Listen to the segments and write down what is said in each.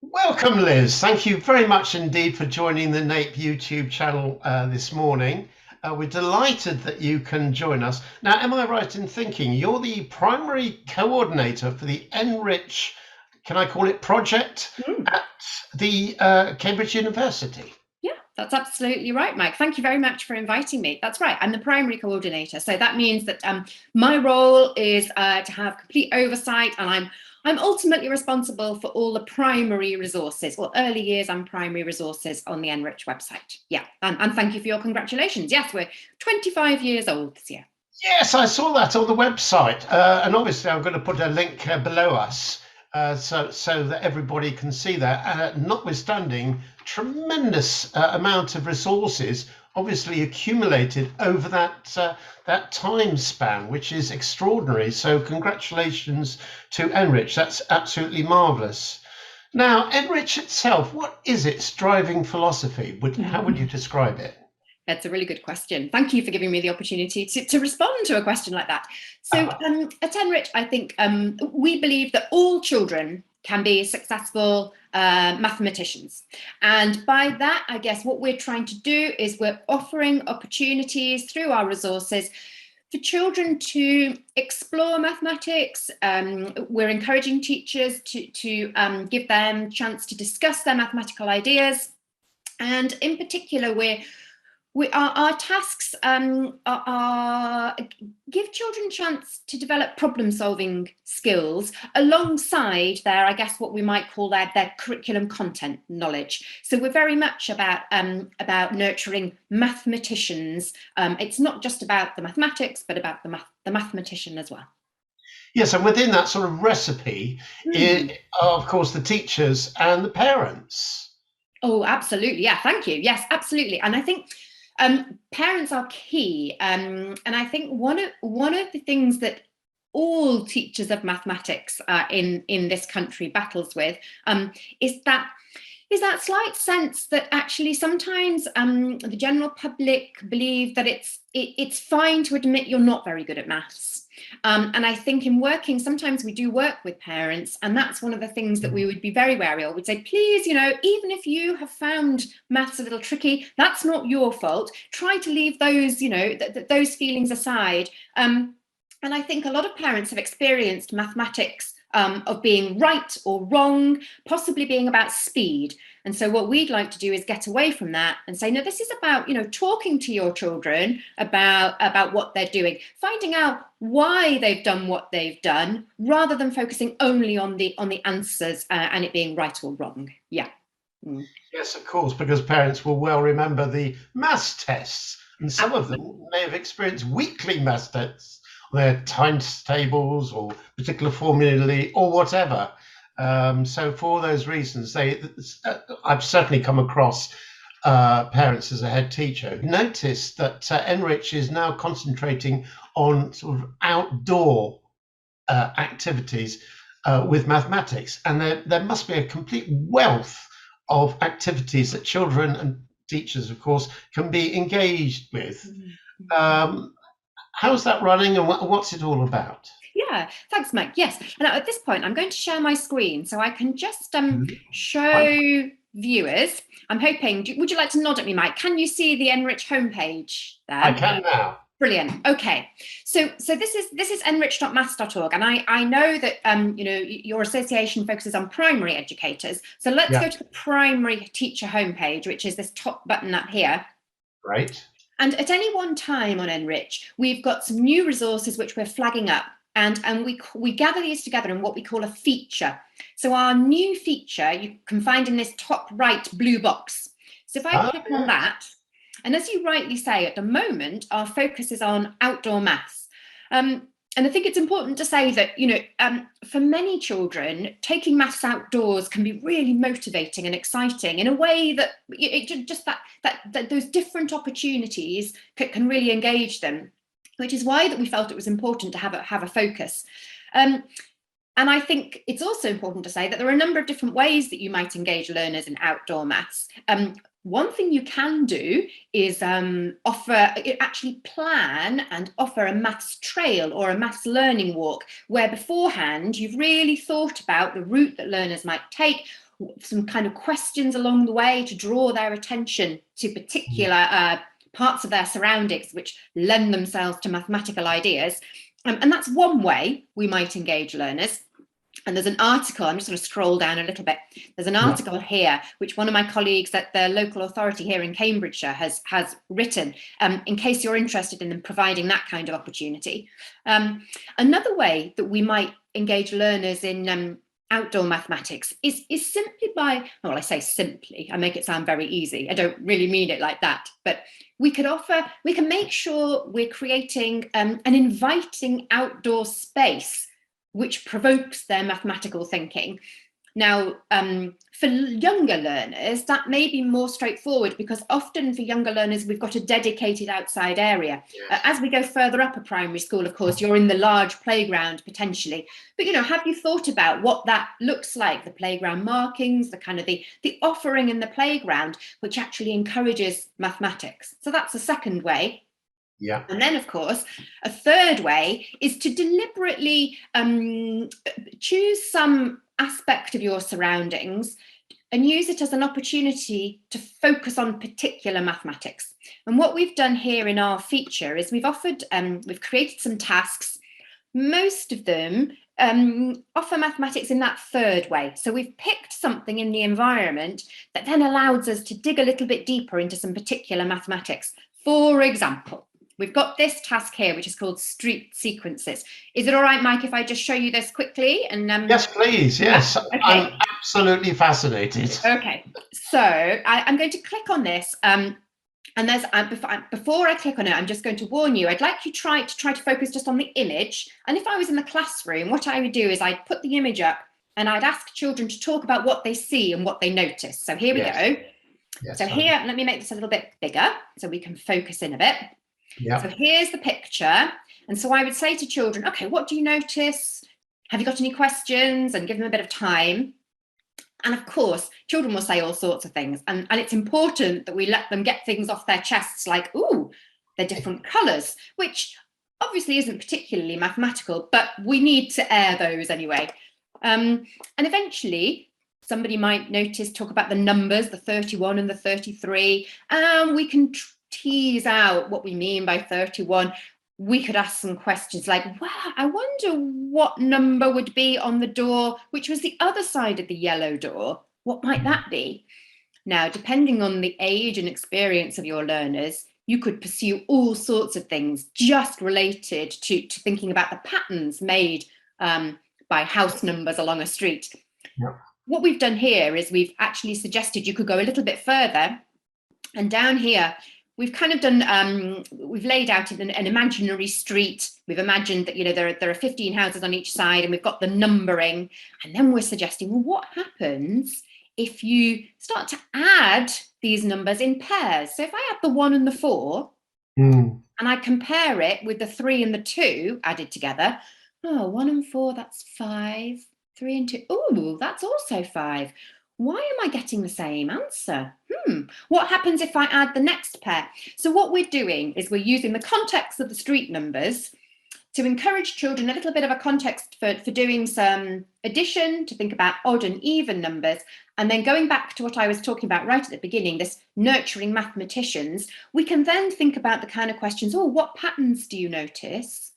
Welcome, Liz. Thank you very much indeed for joining the NAPE YouTube channel this morning. We're delighted that you can join us. Now, am I right in thinking you're the primary coordinator for the NRich, can I call it, project Mm. at the Cambridge University? Yeah, that's absolutely right, Mike. Thank you very much for inviting me. That's right. I'm the primary coordinator. So that means that my role is to have complete oversight, and I'm ultimately responsible for all the primary resources, or early years and primary resources on the NRich website. Yeah, and thank you for your congratulations. Yes, we're 25 years old this year. Yes, I saw that on the website, and obviously I'm going to put a link below us so that everybody can see that. Notwithstanding tremendous amount of resources, obviously accumulated over that time span, which is extraordinary. So congratulations to NRich. That's absolutely marvelous. Now, NRich itself, what is its driving philosophy? How would you describe it? That's a really good question. Thank you for giving me the opportunity to respond to a question like that. So at NRich, I think we believe that all children can be successful mathematicians. And by that, I guess what we're trying to do is we're offering opportunities through our resources for children to explore mathematics. We're encouraging teachers to give them a chance to discuss their mathematical ideas. And in particular, our tasks are give children a chance to develop problem-solving skills alongside their, I guess, what we might call their curriculum content knowledge. So we're very much about nurturing mathematicians. It's not just about the mathematics, but about the mathematician as well. Yes, and within that sort of recipe, are, of course, the teachers and the parents. Oh, absolutely. Yeah, thank you. Yes, absolutely. And I think parents are key. And I think one of the things that all teachers of mathematics in this country battles with is that slight sense that actually sometimes the general public believe that it's fine to admit you're not very good at maths. And I think in working, sometimes we do work with parents, and that's one of the things that we would be very wary of. We'd say, please, even if you have found maths a little tricky, that's not your fault. Try to leave those, those feelings aside. And I think a lot of parents have experienced mathematics of being right or wrong, possibly being about speed. And so what we'd like to do is get away from that and say, no, this is about, talking to your children about what they're doing, finding out why they've done what they've done, rather than focusing only on the answers and it being right or wrong. Yeah. Mm. Yes, of course, because parents will well remember the maths tests, and some of them Absolutely. may have experienced weekly maths tests, their times tables or particular formulae or whatever. So for all those reasons, I've certainly come across parents as a head teacher who noticed that NRich is now concentrating on sort of outdoor activities with mathematics, and there must be a complete wealth of activities that children and teachers, of course, can be engaged with. Um, how's that running, and what's it all about? Yeah, thanks, Mike. Yes. And at this point, I'm going to share my screen so I can just I, show viewers. I'm hoping, would you like to nod at me, Mike? Can you see the NRich homepage I there? can now. Brilliant. Okay, so this is nrich.maths.org, and I know that your association focuses on primary educators. So let's Yeah, go to the primary teacher homepage, which is this top button up here. great. And at any one time on NRich, we've got some new resources which we're flagging up. And we gather these together in what we call a feature. So our new feature you can find in this top right blue box. So if I Oh, click on yes. that, and as you rightly say, at the moment, our focus is on outdoor maths. And I think it's important to say that, for many children, taking maths outdoors can be really motivating and exciting in a way that that those different opportunities can really engage them, which is why that we felt it was important to have a focus. And I think it's also important to say that there are a number of different ways that you might engage learners in outdoor maths. one thing you can do is actually plan and offer a maths trail or a maths learning walk, where beforehand you've really thought about the route that learners might take, some kind of questions along the way to draw their attention to particular parts of their surroundings which lend themselves to mathematical ideas. And that's one way we might engage learners. And there's an article, I'm just going to scroll down a little bit. There's an article here, which one of my colleagues at the local authority here in Cambridgeshire has written, in case you're interested in them providing that kind of opportunity. Another way that we might engage learners in outdoor mathematics is simply by, well, I say simply, I make it sound very easy. I don't really mean it like that, but we can make sure we're creating an inviting outdoor space which provokes their mathematical thinking. Now, for younger learners, that may be more straightforward, because often for younger learners, we've got a dedicated outside area. As we go further up a primary school, of course, you're in the large playground potentially. But, have you thought about what that looks like? The playground markings, the kind of the offering in the playground, which actually encourages mathematics. So that's a second way. Yeah. And then, of course, a third way is to deliberately choose some aspect of your surroundings and use it as an opportunity to focus on particular mathematics. And what we've done here in our feature is we've created some tasks. Most of them offer mathematics in that third way. So we've picked something in the environment that then allows us to dig a little bit deeper into some particular mathematics. For example, we've got this task here, which is called street sequences. Is it all right, Mike, if I just show you this quickly? And yes, please. Yes, okay. I'm absolutely fascinated. Okay, so I'm going to click on this. And there's before I click on it, I'm just going to warn you. I'd like you to try to focus just on the image. And if I was in the classroom, what I would do is I'd put the image up and I'd ask children to talk about what they see and what they notice. So here we go. Yes, so here, let me make this a little bit bigger so we can focus in a bit. Yeah. So here's the picture. And so I would say to children, okay, what do you notice? Have you got any questions? And give them a bit of time. And of course, children will say all sorts of things. And it's important that we let them get things off their chests like, ooh, they're different colours, which obviously isn't particularly mathematical, but we need to air those anyway. And eventually, somebody might talk about the numbers, the 31 and the 33, and we can tease out what we mean by 31. We could ask some questions like, wow, I wonder what number would be on the door, which was the other side of the yellow door. What might that be? Now, depending on the age and experience of your learners, you could pursue all sorts of things just related to thinking about the patterns made by house numbers along a street. Yep. What we've done here is we've actually suggested you could go a little bit further, and down here, we've kind of done, we've laid out an imaginary street. We've imagined that, there are 15 houses on each side, and we've got the numbering. And then we're suggesting, well, what happens if you start to add these numbers in pairs? So if I add the 1 and the 4, and I compare it with the 3 and the 2 added together, 1 and 4, that's 5. 3 and 2, oh, that's also 5. Why am I getting the same answer? What happens if I add the next pair? So what we're doing is we're using the context of the street numbers to encourage children a little bit of a context for doing some addition, to think about odd and even numbers. And then going back to what I was talking about right at the beginning, this nurturing mathematicians, we can then think about the kind of questions, what patterns do you notice?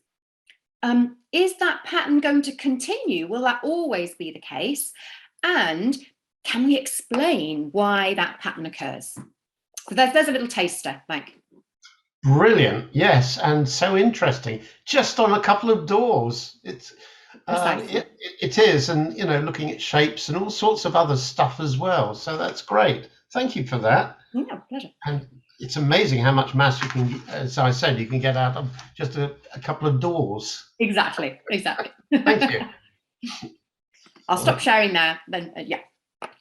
Is that pattern going to continue? Will that always be the case? And can we explain why that pattern occurs? So there's a little taster, Mike. Brilliant, yes, and so interesting. Just on a couple of doors, it is, and looking at shapes and all sorts of other stuff as well. So that's great. Thank you for that. Yeah, pleasure. And it's amazing how much maths you can, as I said, you can get out of just a couple of doors. Exactly. Thank you. I'll stop sharing now. Then, yeah.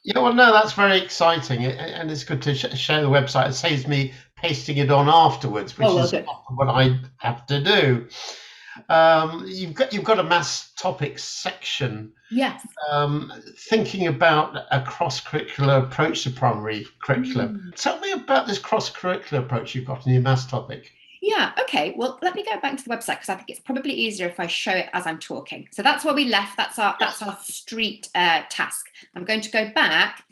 Yeah, well, no, that's very exciting, and it's good to share the website. It saves me pasting it on afterwards, which is what I have to do. You've got a maths topics section Yes. Thinking about a cross-curricular approach to primary curriculum. Tell me about this cross-curricular approach you've got in your maths topic. Yeah, okay. Well, let me go back to the website because I think it's probably easier if I show it as I'm talking. So that's where we left. That's our street task. I'm going to go back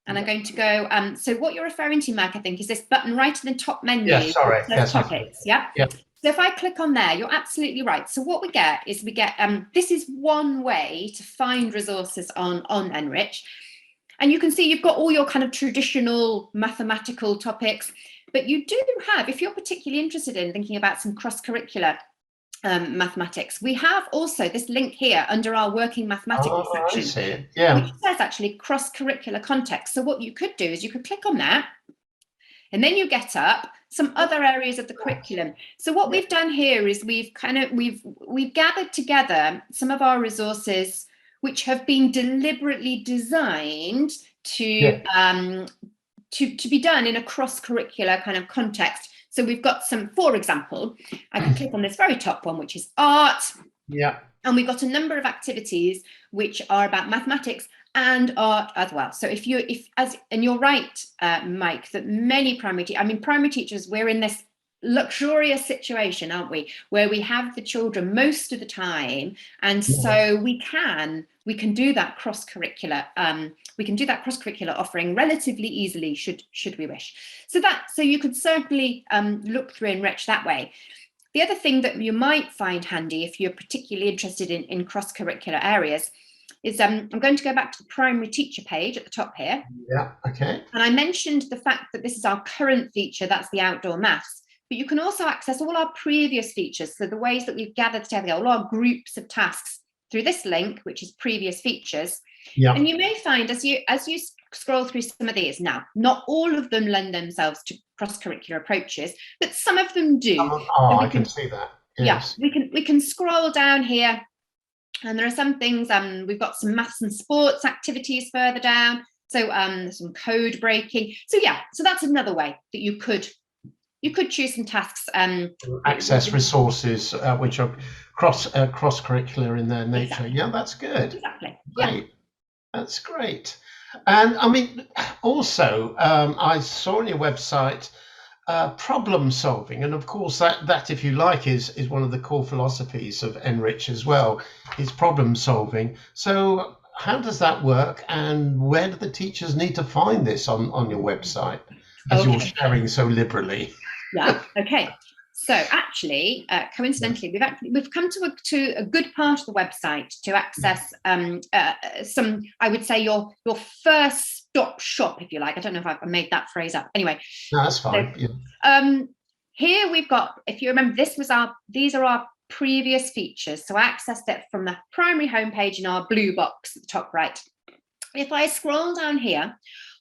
and I'm going to go. So what you're referring to, Mike, I think, is this button right in the top menu. Yeah, sorry. Yes, topics. Yeah. Yeah. So if I click on there, you're absolutely right. So what we get is this is one way to find resources on NRich. And you can see you've got all your kind of traditional mathematical topics. But you do have, if you're particularly interested in thinking about some cross-curricular mathematics, we have also this link here under our working mathematics section, which says actually cross-curricular context. So what you could do is you could click on that, and then you get up some other areas of the curriculum. So what we've done here is we've gathered together some of our resources which have been deliberately designed to be done in a cross-curricular kind of context. So we've got some, for example, I can click on this very top one, which is art. Yeah. And we've got a number of activities which are about mathematics and art as well. So and you're right, Mike, that many primary teachers, we're in this luxurious situation, aren't we, where we have the children most of the time, and so we can do that cross-curricular offering relatively easily should we wish. So you could certainly look through NRich that way. The other thing that you might find handy if you're particularly interested in cross-curricular areas is I'm going to go back to the primary teacher page at the top here. Yeah, okay. And I mentioned the fact that this is our current feature, that's the outdoor maths. But you can also access all our previous features, so the ways that we've gathered together all our groups of tasks through this link, which is previous features. Yeah. And you may find as you scroll through some of these, now, not all of them lend themselves to cross-curricular approaches, but some of them do. I can see that. Yes. Yeah, we can scroll down here, and there are some things. We've got some maths and sports activities further down. So some code breaking. So yeah, so that's another way that you could choose some tasks. Access resources which are cross-curricular in their nature. Exactly. Yeah, that's good. Exactly. Great. Yeah. That's great. And I mean, also, I saw on your website problem solving, and of course that if you like is one of the core philosophies of NRich as well, is problem solving. So how does that work, and where do the teachers need to find this on your website, as you're sharing so liberally? Yeah. Okay. So actually, coincidentally, we've come to a good part of the website to access some, I would say, your first stop shop, if you like. I don't know if I've made that phrase up. Anyway, no, that's fine. So, yeah. Here we've got, if you remember, these are our previous features. So I accessed it from the primary homepage in our blue box at the top right. If I scroll down here,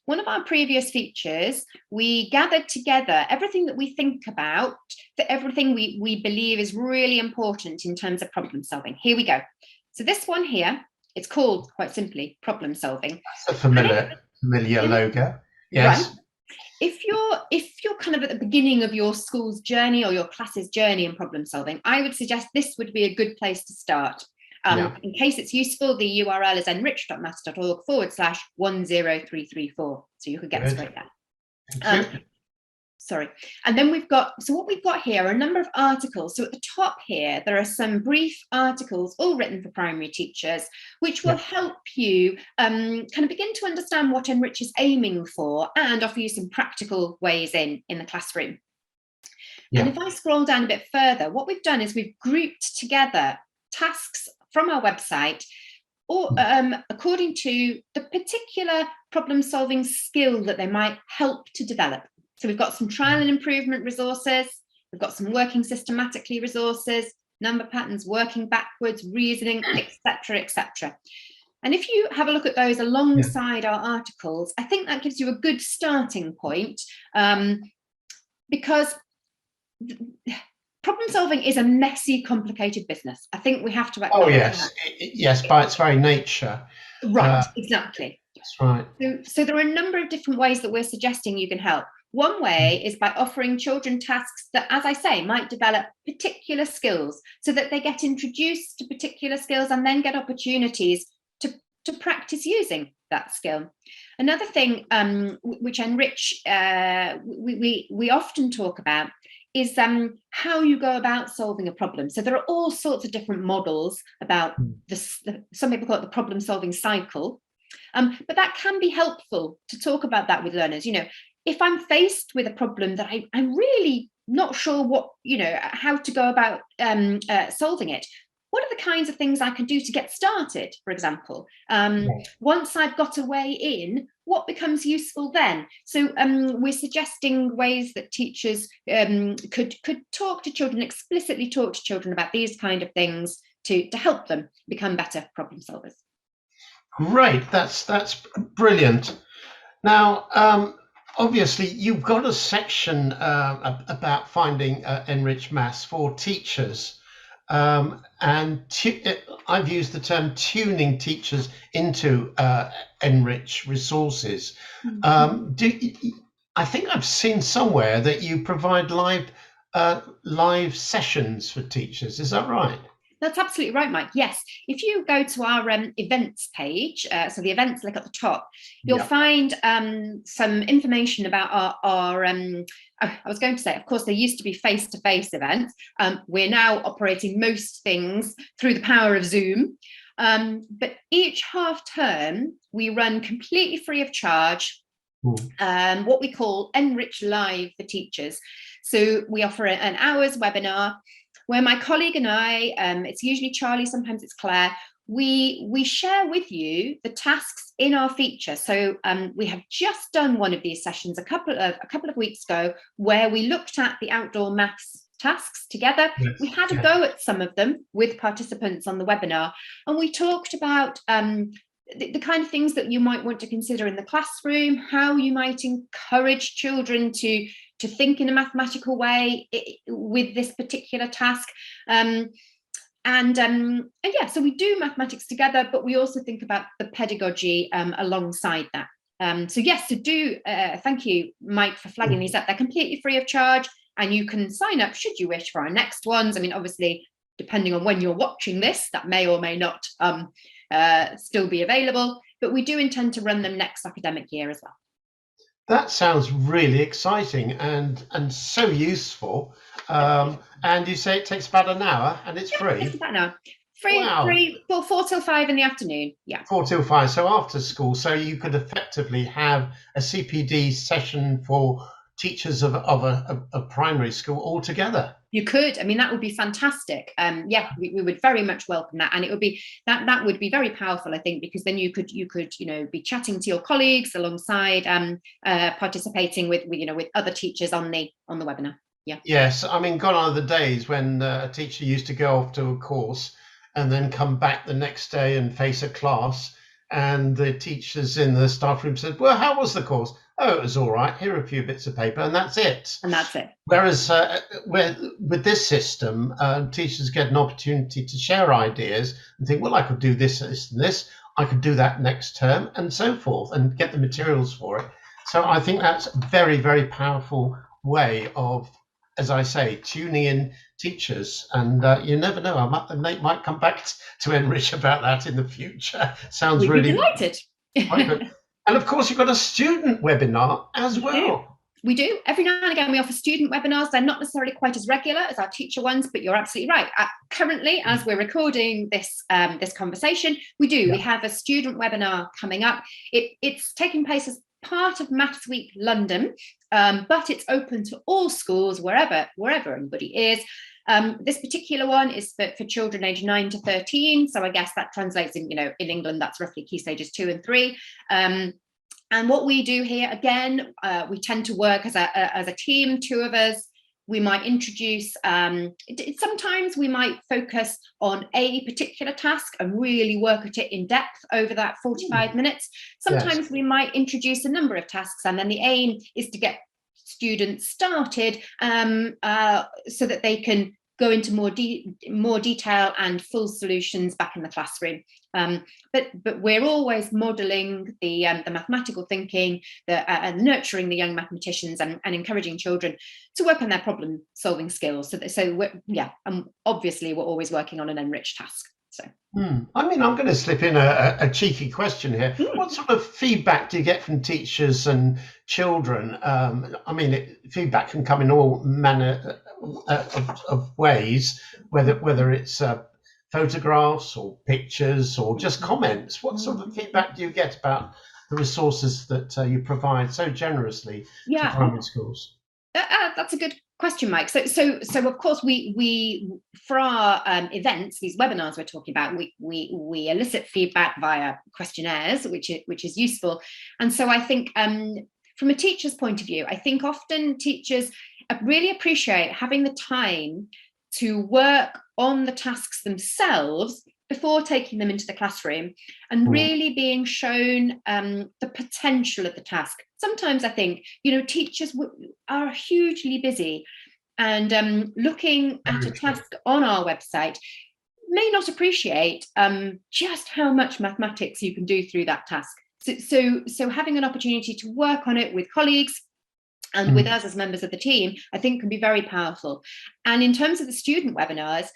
one of our previous features, we gathered together everything that we think about, for everything we believe is really important in terms of problem solving. Here we go. So this one here, it's called, quite simply, problem solving. That's a familiar logo. Yes. Right. If you're kind of at the beginning of your school's journey or your class's journey in problem solving, I would suggest this would be a good place to start. In case it's useful, the URL is nrich.maths.org/10334. So you could get straight there. Sorry. And then what we've got here are a number of articles. So at the top here, there are some brief articles, all written for primary teachers, which will help you kind of begin to understand what NRich is aiming for and offer you some practical ways in the classroom. Yeah. And if I scroll down a bit further, what we've done is we've grouped together tasks from our website, or according to the particular problem-solving skill that they might help to develop. So we've got some trial and improvement resources, we've got some working systematically resources, number patterns, working backwards, reasoning, etc., etc. And if you have a look at those alongside our articles, I think that gives you a good starting point, because problem solving is a messy, complicated business. I think we have to acknowledge that. Yes, by its very nature. Right, exactly. That's right. So there are a number of different ways that we're suggesting you can help. One way is by offering children tasks that, as I say, might develop particular skills so that they get introduced to particular skills and then get opportunities to to practice using that skill. Another thing which NRich we often talk about is how you go about solving a problem. So there are all sorts of different models about this. Some people call it the problem-solving cycle, but that can be helpful to talk about that with learners. You know, if I'm faced with a problem that I'm really not sure what, you know, how to go about solving it, what are the kinds of things I can do to get started, for example? Once I've got a way in, what becomes useful then? So we're suggesting ways that teachers could talk to children, explicitly talk to children about these kind of things to help them become better problem solvers. Great, that's brilliant. Now, obviously, you've got a section about finding NRich Maths for teachers. And I've used the term tuning teachers into NRich resources. I think I've seen somewhere that you provide live sessions for teachers. Is that right? That's absolutely right, Mike. Yes, if you go to our events page, so the events link at the top, you'll find some information about our I was going to say, of course, there used to be face-to-face events. We're now operating most things through the power of Zoom. But each half term, we run completely free of charge what we call NRich Live for teachers. So we offer an hour's webinar where my colleague and I, it's usually Charlie, sometimes it's Claire, we share with you the tasks in our feature. So we have just done one of these sessions a couple of weeks ago, where we looked at the outdoor maths tasks together. We had a go at some of them with participants on the webinar, and we talked about the kind of things that you might want to consider in the classroom, how you might encourage children to think in a mathematical way with this particular task. And yeah, so we do mathematics together, but we also think about the pedagogy alongside that. So yes, thank you, Mike, for flagging these up. They're completely free of charge, and you can sign up should you wish for our next ones. I mean, obviously, depending on when you're watching this, that may or may not still be available, but we do intend to run them next academic year as well. That sounds really exciting and so useful. And you say it takes about an hour and it's free? It's about an hour. Free, wow. 4 till 5 in the afternoon. Yeah. 4 till 5, so after school. So you could effectively have a CPD session for teachers of a primary school altogether. You could. I mean, that would be fantastic. Yeah, we would very much welcome that, and it would be that would be very powerful, I think, because then you could be chatting to your colleagues alongside participating with other teachers on the webinar. Yeah. Yes, I mean, gone are the days when a teacher used to go off to a course and then come back the next day and face a class, and the teachers in the staff room said, "Well, how was the course?" "Oh, it was all right. Here are a few bits of paper," and that's it. And that's it. Whereas with this system, teachers get an opportunity to share ideas and think, well, I could do this, this, and this. I could do that next term, and so forth, and get the materials for it. So I think that's a very, very powerful way of, as I say, tuning in teachers. And you never know, Nate might come back to NRich about that in the future. Sounds really delighted. Quite good. And of course, you've got a student webinar as well. We do. Every now and again, we offer student webinars. They're not necessarily quite as regular as our teacher ones, but you're absolutely right. Currently, as we're recording this conversation, we do. Yeah. We have a student webinar coming up. It's taking place as part of Maths Week London, but it's open to all schools, wherever anybody is. This particular one is for children aged 9 to 13. So I guess that translates in England, that's roughly key stages 2 and 3. And what we do here, again, we tend to work as a team, 2 of us. We might introduce, sometimes we might focus on a particular task and really work at it in depth over that 45 minutes. Sometimes we might introduce a number of tasks, and then the aim is to get students started so that they can go into more detail and full solutions back in the classroom. But we're always modelling the mathematical thinking, and nurturing the young mathematicians, and encouraging children to work on their problem-solving skills. So obviously we're always working on an NRich task. So. I mean, I'm going to slip in a cheeky question here. What sort of feedback do you get from teachers and children? I mean, feedback can come in all manner of ways, whether it's photographs or pictures or just comments. What sort of feedback do you get about the resources that you provide so generously to primary schools? That's a good question, Mike. So of course we for our events, these webinars we're talking about, we elicit feedback via questionnaires, which is useful. And so I think from a teacher's point of view, I think often teachers really appreciate having the time to work on the tasks themselves before taking them into the classroom and really being shown the potential of the task. Sometimes I think, teachers are hugely busy and looking at a task on our website may not appreciate just how much mathematics you can do through that task. So having an opportunity to work on it with colleagues and with us as members of the team, I think can be very powerful. And in terms of the student webinars,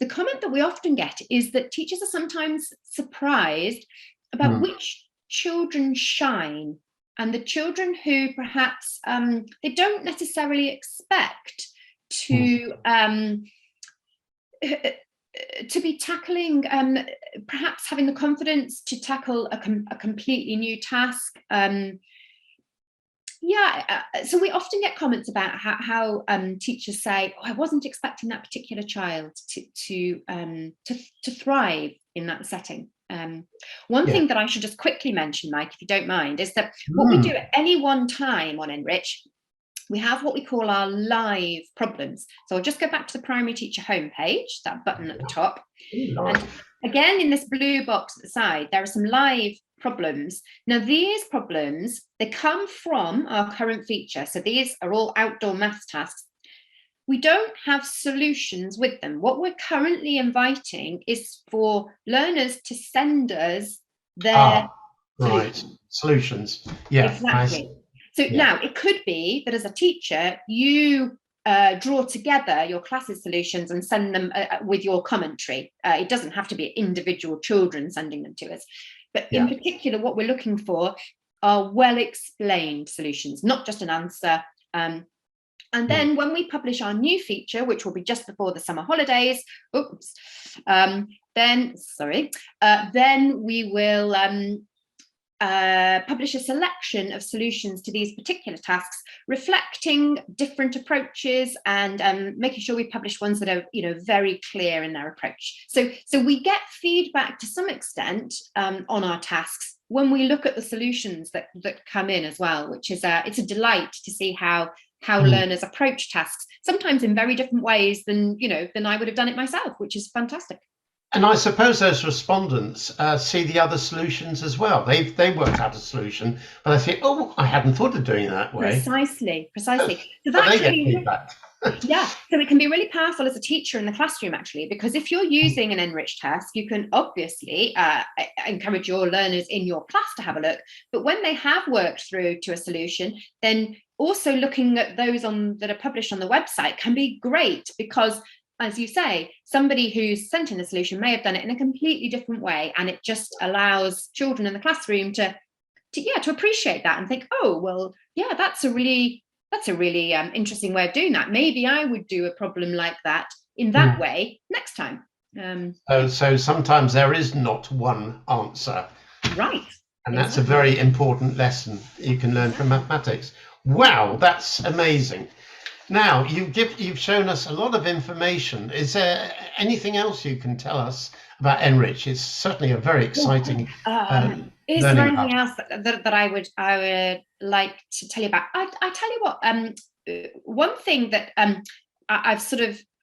the comment that we often get is that teachers are sometimes surprised about which children shine, and the children who perhaps they don't necessarily expect to be tackling, perhaps having the confidence to tackle a completely new task. So we often get comments about how teachers say, "Oh, I wasn't expecting that particular child to thrive in that setting." One thing that I should just quickly mention, Mike, if you don't mind, is that what we do at any one time on NRich, we have what we call our live problems. So I'll just go back to the primary teacher homepage, that button at the top. And again, in this blue box at the side, there are some live problems. Now, these problems, they come from our current feature. So these are all outdoor maths tasks. We don't have solutions with them. What we're currently inviting is for learners to send us their solutions. Yeah, exactly. So now it could be that as a teacher, you draw together your class's solutions and send them with your commentary. It doesn't have to be individual children sending them to us. But in particular, what we're looking for are well-explained solutions, not just an answer. And then when we publish our new feature, which will be just before the summer holidays, then we will publish a selection of solutions to these particular tasks, reflecting different approaches and making sure we publish ones that are, very clear in their approach. So we get feedback to some extent on our tasks when we look at the solutions that come in as well, which is it's a delight to see how learners approach tasks, sometimes in very different ways than I would have done it myself, which is fantastic. And I suppose those respondents see the other solutions as well. They worked out a solution, but I think, oh, I hadn't thought of doing it that way. Precisely. So they get feedback. So it can be really powerful as a teacher in the classroom, actually, because if you're using an NRich task, you can obviously encourage your learners in your class to have a look. But when they have worked through to a solution, then also looking at those that are published on the website can be great, because as you say, somebody who's sent in a solution may have done it in a completely different way, and it just allows children in the classroom to appreciate that and think, oh, well, yeah, that's a really interesting way of doing that. Maybe I would do a problem like that in that way next time. So sometimes there is not one answer. Right. And that's a very important lesson you can learn from mathematics. Wow, that's amazing. Now, you've shown us a lot of information. Is there anything else you can tell us about NRich? It's certainly a very exciting is there anything else that I would like to tell you about? I tell you what, one thing that I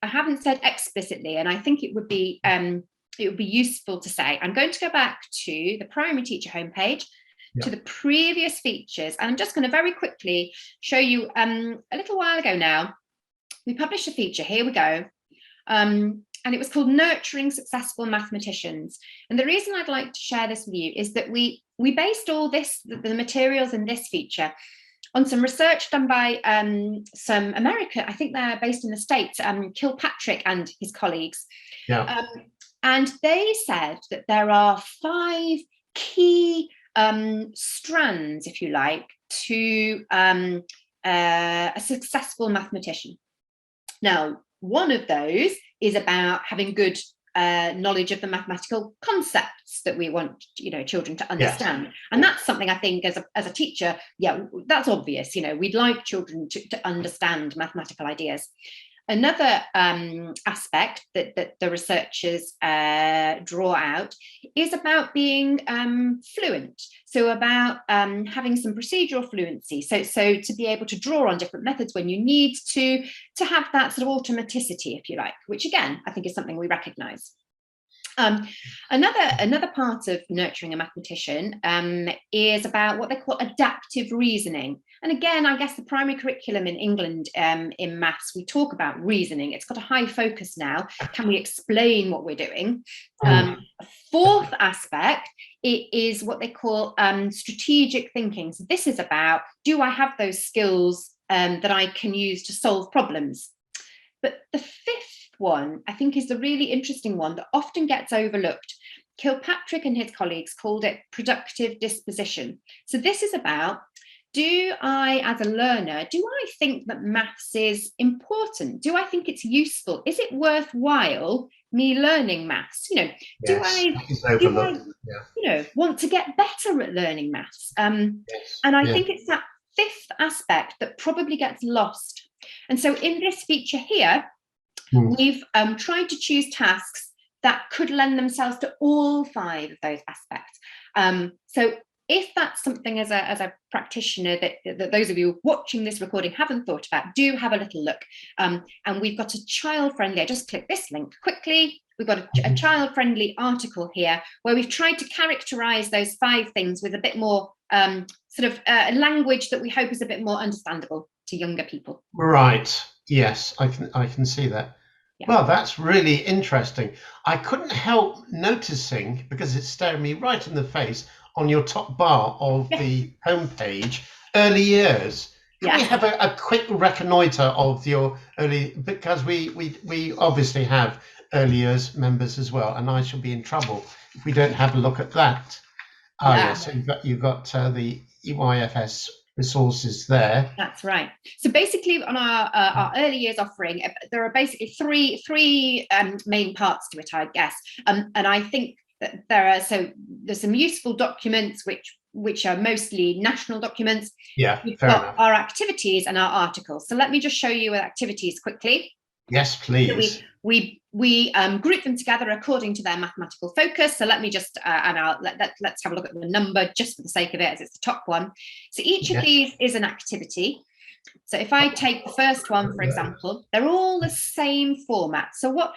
haven't said explicitly, and I think it would be useful to say. I'm going to go back to the primary teacher homepage, to the previous features, and I'm just going to very quickly show you a little while ago now we published a feature. Here we go, and it was called Nurturing Successful Mathematicians. And the reason I'd like to share this with you is that we based all this, the materials in this feature, on some research done by some American, I think they're based in the States, Kilpatrick and his colleagues. And they said that there are 5 key strands, if you like, to a successful mathematician. Now, one of those is about having good knowledge of the mathematical concepts that we want, children to understand. Yes. And that's something I think as a teacher, that's obvious. We'd like children to understand mathematical ideas. Another aspect that the researchers draw out is about being fluent. So about having some procedural fluency. So to be able to draw on different methods when you need to have that sort of automaticity, if you like, which again, I think is something we recognise. Another part of nurturing a mathematician is about what they call adaptive reasoning. And again, I guess the primary curriculum in England in maths, we talk about reasoning. It's got a high focus now. Can we explain what we're doing? A fourth aspect is what they call strategic thinking. So this is about, do I have those skills that I can use to solve problems? But the fifth one, I think, is the really interesting one that often gets overlooked. Kilpatrick and his colleagues called it productive disposition. So this is about, do I, as a learner, do I think that maths is important? Do I think it's useful? Is it worthwhile me learning maths? Do I want to get better at learning maths? And I think it's that fifth aspect that probably gets lost. And so in this feature here, we've tried to choose tasks that could lend themselves to all 5 of those aspects. So if that's something as a practitioner that those of you watching this recording haven't thought about, do have a little look. And we've got a child-friendly, I just click this link quickly. We've got a child-friendly article here where we've tried to characterize those 5 things with a bit more language that we hope is a bit more understandable to younger people. Right. Yes, I can see that. Yeah. Well, that's really interesting. I couldn't help noticing, because it's staring me right in the face, on your top bar of the homepage, early years. Can we have a quick reconnoitre of your early, because we obviously have early years members as well, and I shall be in trouble if we don't have a look at that. Yes, you've got the EYFS resources there. That's right. So basically on our early years offering, there are basically three main parts to it, I guess. And I think that there's some useful documents which are mostly national documents. Yeah, we've got our activities and our articles. So let me just show you activities quickly. Yes, please. So we group them together according to their mathematical focus. So let me just let's have a look at the number just for the sake of it, as it's the top one. So each of these is an activity. So if I take the first one, for example, they're all the same format. So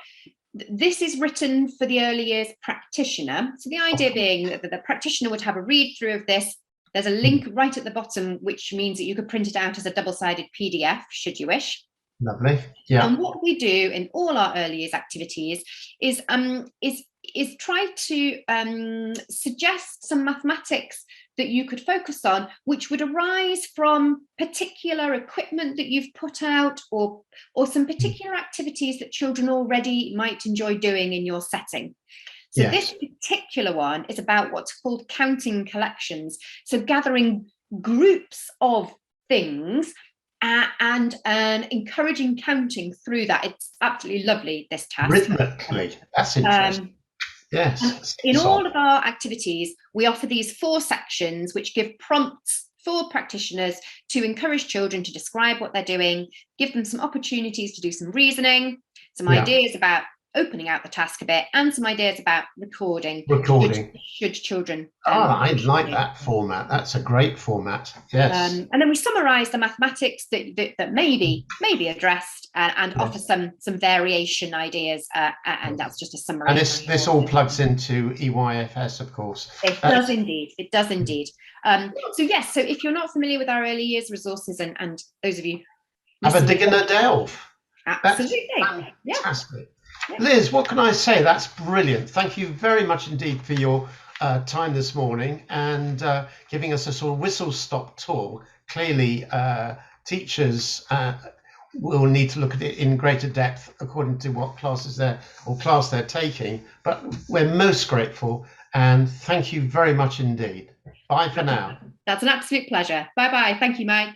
this is written for the early years practitioner. So the idea being that the practitioner would have a read through of this. There's a link right at the bottom, which means that you could print it out as a double-sided PDF, should you wish. Lovely. Yeah. And what we do in all our early years activities is try to suggest some mathematics that you could focus on, which would arise from particular equipment that you've put out, or some particular activities that children already might enjoy doing in your setting. So this particular one is about what's called counting collections. So gathering groups of things and encouraging counting through that. It's absolutely lovely, this task. Rhythmically, that's interesting. Yes. In all of our activities, we offer these 4 sections which give prompts for practitioners to encourage children to describe what they're doing, give them some opportunities to do some reasoning, some ideas about opening out the task a bit, and some ideas about recording. Should children I like that format. That's a great format. Yes. And then we summarize the mathematics that may be addressed, and offer some variation ideas, and that's just a summary. And this all plugs into EYFS, of course. It does indeed. So yes, so if you're not familiar with our early years resources, and those of you have a dig and a delve. Absolutely. That's fantastic. Liz, what can I say? That's brilliant. Thank you very much indeed for your time this morning, and giving us a sort of whistle-stop tour. Clearly, teachers we'll need to look at it in greater depth according to what classes class they're taking. But we're most grateful, and thank you very much indeed. Bye for now. That's an absolute pleasure. Bye bye. Thank you, Mike.